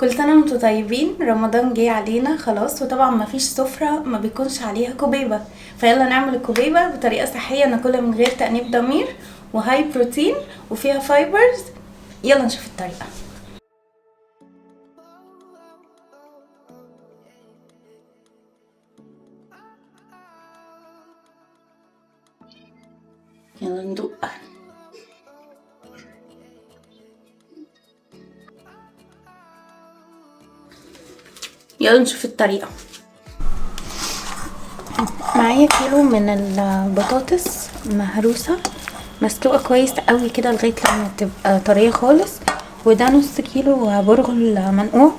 كل سنة وانتم طيبين. رمضان جه علينا خلاص، وطبعا مفيش سفرة ما بيكونش عليها كوبيبة، فيلا نعمل الكوبيبة بطريقة صحية ناكلها من غير تأنيب ضمير وهاي بروتين وفيها فايبرز. يلا نشوف الطريقة. يلا ندوق. يلا نشوف الطريقة. معايا كيلو من البطاطس مهروسة مسلوقة كويس قوي كده لغاية لما تبقى طرية خالص، وده نص كيلو برغل منقوع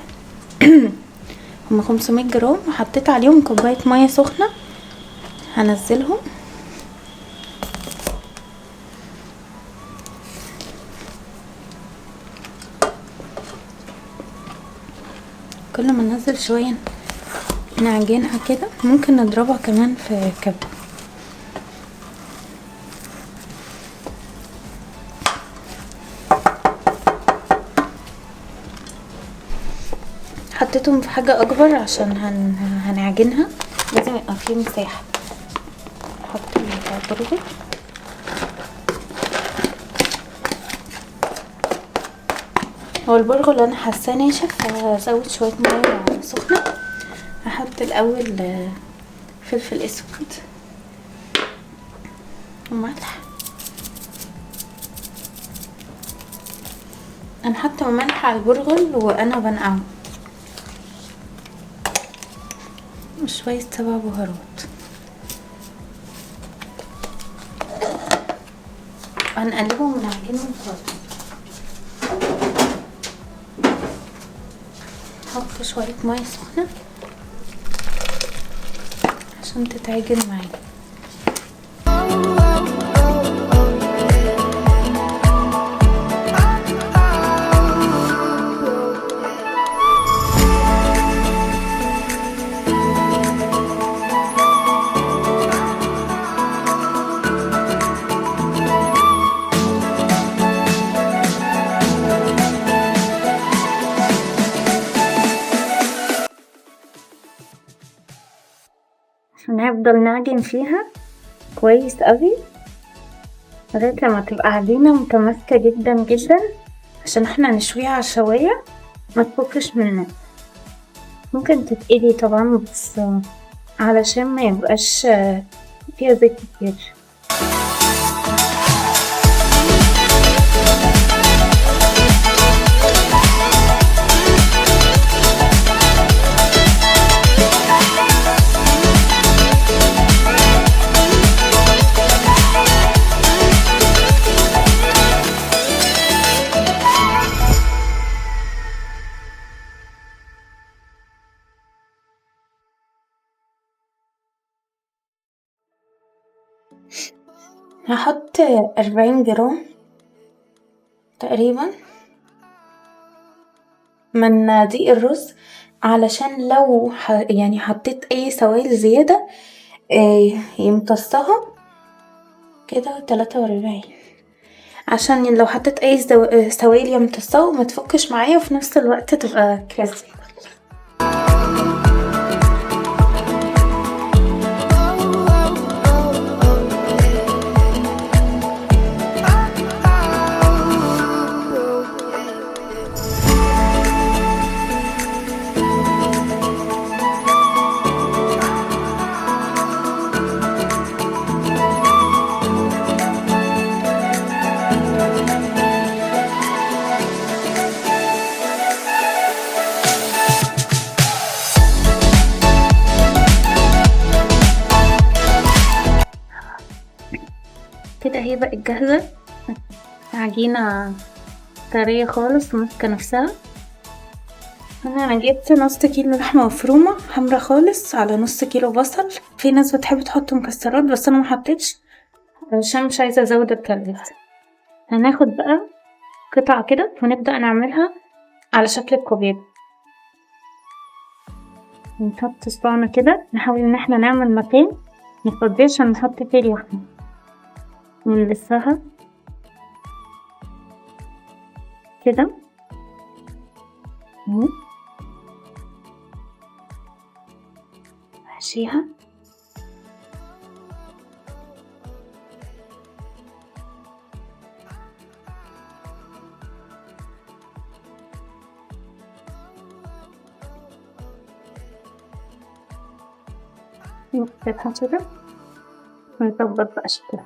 هما 500 جرام، وحطيت عليهم كوباية مية سخنة. هنزلهم كل ما ننزل شوية نعجنها كده، ممكن نضربها كمان في كب. حطيتهم في حاجة اكبر عشان هنعجنها، لازم يبقى فيه مساحة. نحط البرغل هو البرغل انا حاساه ناشف، فهزود شويه ميه سخنه. هحط الاول فلفل اسود وملح. انا حاطه ملح على البرغل وانا بنقعه، وشويه سبع بهارات. هنقلبهم ونعجنهم خالص. نحط شويه ميه سخنه عشان تتعجن معانا. هنفضل نعجن فيها كويس قوي لغايه لما تبقى عجينه متماسكه جدا جدا، عشان احنا نشويها على الشوايه ما تفكش مننا. ممكن تتقلي طبعا، بس علشان ما يبقاش فيها زيت كتير. هحط 40 جرام تقريبا من دقيق الرز، علشان لو يعني حطيت اي سوائل زيادة يمتصها كده. 43 عشان لو حطيت اي سوائل يمتصها وما تفكش معايا، وفي نفس الوقت تبقى كريسبي. كده هي بقت جاهزة، عجينة طرية خالص وماسكة نفسها. انا جبت نص كيلو لحمة مفرومة حمرا خالص، على نص كيلو بصل. في ناس بتحب تحط مكسرات بس انا محطتش عشان مش عايزة ازود الكالوريز. هناخد بقى قطع كده ونبدأ نعملها على شكل الكوبيب. نحط صباعنا كده، نحاول ان احنا نعمل مكان نفضيه عشان نحط فيه اللحمة، ونلسها كده نحشيها. نفتحها كده ونظبط بقى شكلها.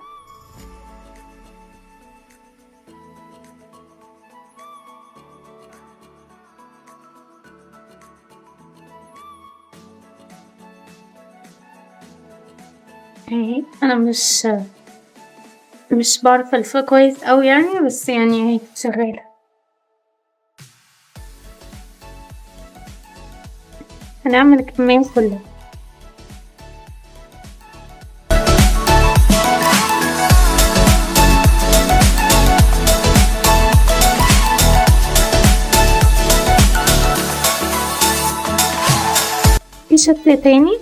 اهي انا مش بعرف الفها كويس اوي يعني، بس يعني اهي شغالة. هنعمل الكمية كلها. في شكل تاني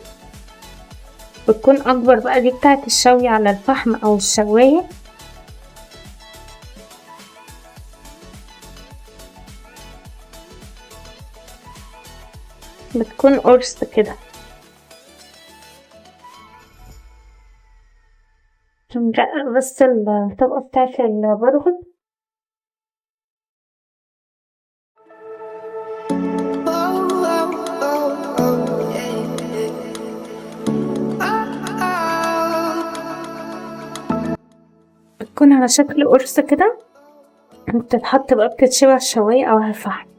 بتكون اكبر بقى، دي بتاعت الشوي على الفحم او الشواية. بتكون قرص كده. نرقق بس الطبقة بتاعت البرغل. بتكون على شكل قرص كده، بتتحط بقى بتتشوي على الشواية او على الفحم.